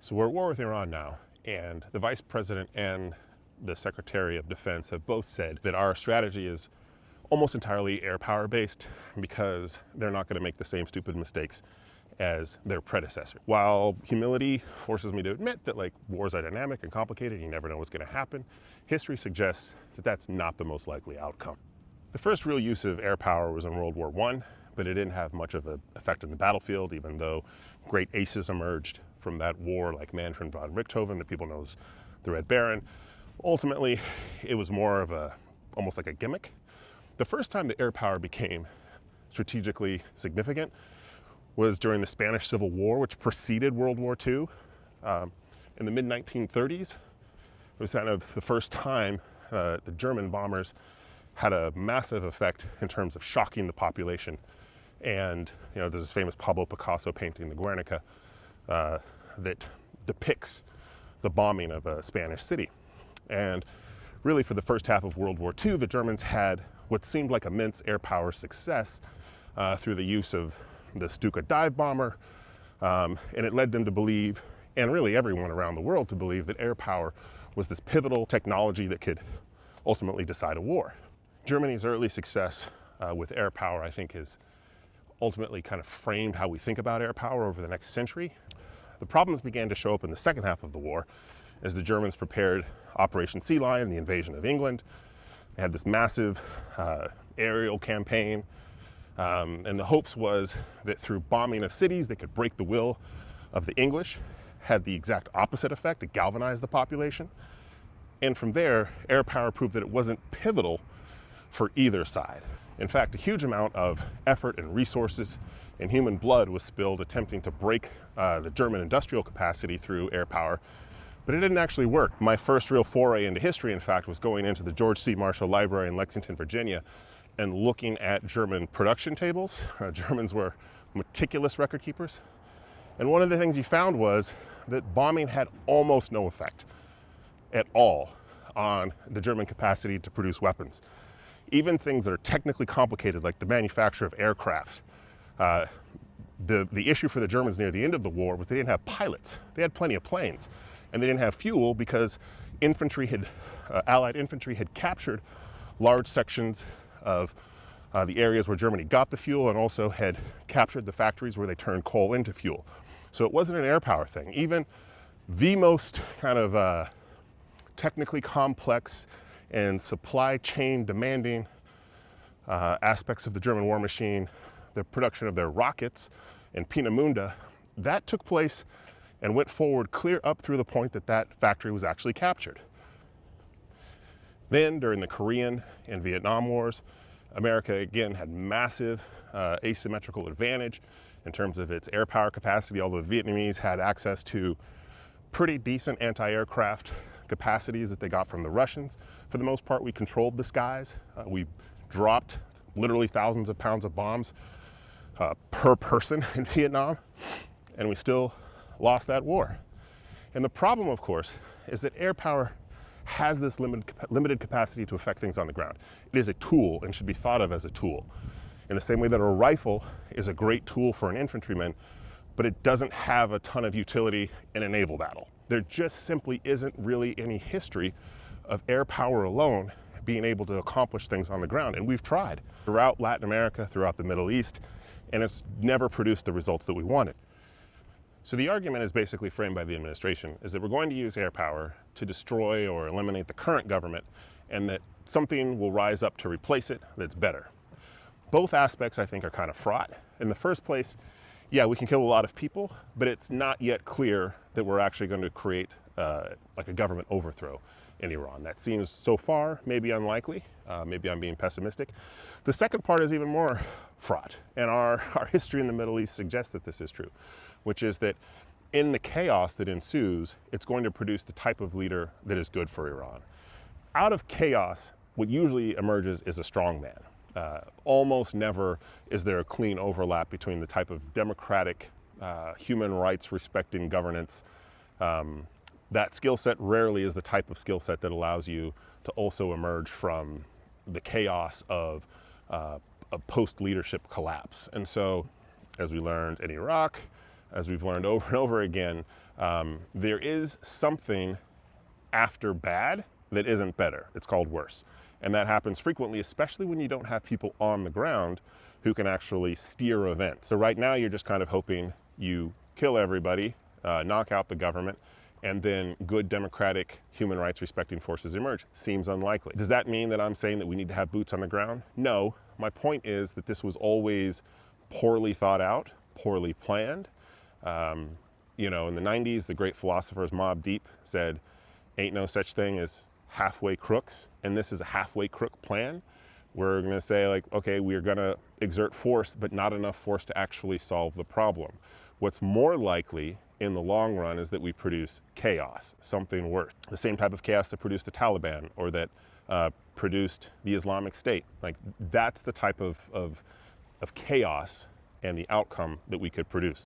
So we're at war with Iran now, and the Vice President and the Secretary of Defense have both said that our strategy is almost entirely air power based because they're not going to make the same stupid mistakes as their predecessor. While humility forces me to admit that wars are dynamic and complicated, you never know what's going to happen, history suggests that that's not the most likely outcome. The first real use of air power was in World War I, but it didn't have much of an effect in the battlefield, even though great aces emerged from that war like Manfred von Richthofen that people know as the Red Baron. Ultimately, it was more of almost like a gimmick. The first time that air power became strategically significant was during the Spanish Civil War, which preceded World War II. In the mid-1930s, it was kind of the first time the German bombers had a massive effect in terms of shocking the population. And there's this famous Pablo Picasso painting, the Guernica, that depicts the bombing of a Spanish city. And really, for the first half of World War II, the Germans had what seemed like immense air power success through the use of the Stuka dive bomber, and it led them to believe, and really everyone around the world to believe, that air power was this pivotal technology that could ultimately decide a war. Germany's early success with air power, I think, has ultimately kind of framed how we think about air power over the next century. The problems began to show up in the second half of the war as the Germans prepared Operation Sea Lion, the invasion of England. They had this massive aerial campaign, and the hopes was that through bombing of cities, they could break the will of the English. Had the exact opposite effect. It galvanized the population. And from there, air power proved that it wasn't pivotal for either side. In fact, a huge amount of effort and resources and human blood was spilled attempting to break the German industrial capacity through air power, but it didn't actually work. My first real foray into history, in fact, was going into the George C. Marshall Library in Lexington, Virginia, and looking at German production tables. Germans were meticulous record keepers. And one of the things you found was that bombing had almost no effect at all on the German capacity to produce weapons. Even things that are technically complicated, like the manufacture of aircraft. The issue for the Germans near the end of the war was they didn't have pilots. They had plenty of planes, and they didn't have fuel because Allied infantry had captured large sections of the areas where Germany got the fuel, and also had captured the factories where they turned coal into fuel. So it wasn't an air power thing. Even the most kind of technically complex and supply chain demanding aspects of the German war machine, the production of their rockets and Peenemünde, that took place and went forward clear up through the point that that factory was actually captured. Then, during the Korean and Vietnam Wars, America again had massive asymmetrical advantage in terms of its air power capacity, although the Vietnamese had access to pretty decent anti-aircraft capacities that they got from the Russians. For the most part, we controlled the skies. We dropped literally thousands of pounds of bombs per person in Vietnam, and we still lost that war. And the problem, of course, is that air power has this limited capacity to affect things on the ground. It is a tool and should be thought of as a tool. In the same way that a rifle is a great tool for an infantryman, but it doesn't have a ton of utility in a naval battle. There just simply isn't really any history of air power alone being able to accomplish things on the ground. And we've tried throughout Latin America, throughout the Middle East, and it's never produced the results that we wanted. So the argument is basically framed by the administration is that we're going to use air power to destroy or eliminate the current government, and that something will rise up to replace it that's better. Both aspects, I think, are kind of fraught. In the first place, yeah, we can kill a lot of people, but it's not yet clear that we're actually going to create like a government overthrow in Iran. That seems so far maybe unlikely. Maybe I'm being pessimistic. The second part is even more fraught, and our history in the Middle East suggests that this is true, which is that in the chaos that ensues, it's going to produce the type of leader that is good for Iran. Out of chaos, what usually emerges is a strong man. Almost never is there a clean overlap between the type of democratic, human rights respecting governance. That skill set rarely is the type of skill set that allows you to also emerge from the chaos of a post-leadership collapse. And so, as we learned in Iraq, as we've learned over and over again, There is something after bad that isn't better. It's called worse. And that happens frequently, especially when you don't have people on the ground who can actually steer events. So right now you're just kind of hoping you kill everybody, knock out the government, and then good democratic human rights respecting forces emerge. Seems unlikely. Does that mean that I'm saying that we need to have boots on the ground? No. My point is that this was always poorly thought out, poorly planned. You know, in the 90s, the great philosophers Mobb Deep said, ain't no such thing as halfway crooks, and this is a halfway crook plan. We're going to say, like, okay, we're going to exert force, but not enough force to actually solve the problem. What's more likely in the long run is that we produce chaos, something worse. The same type of chaos that produced the Taliban or that produced the Islamic State. Like, that's the type of chaos and the outcome that we could produce.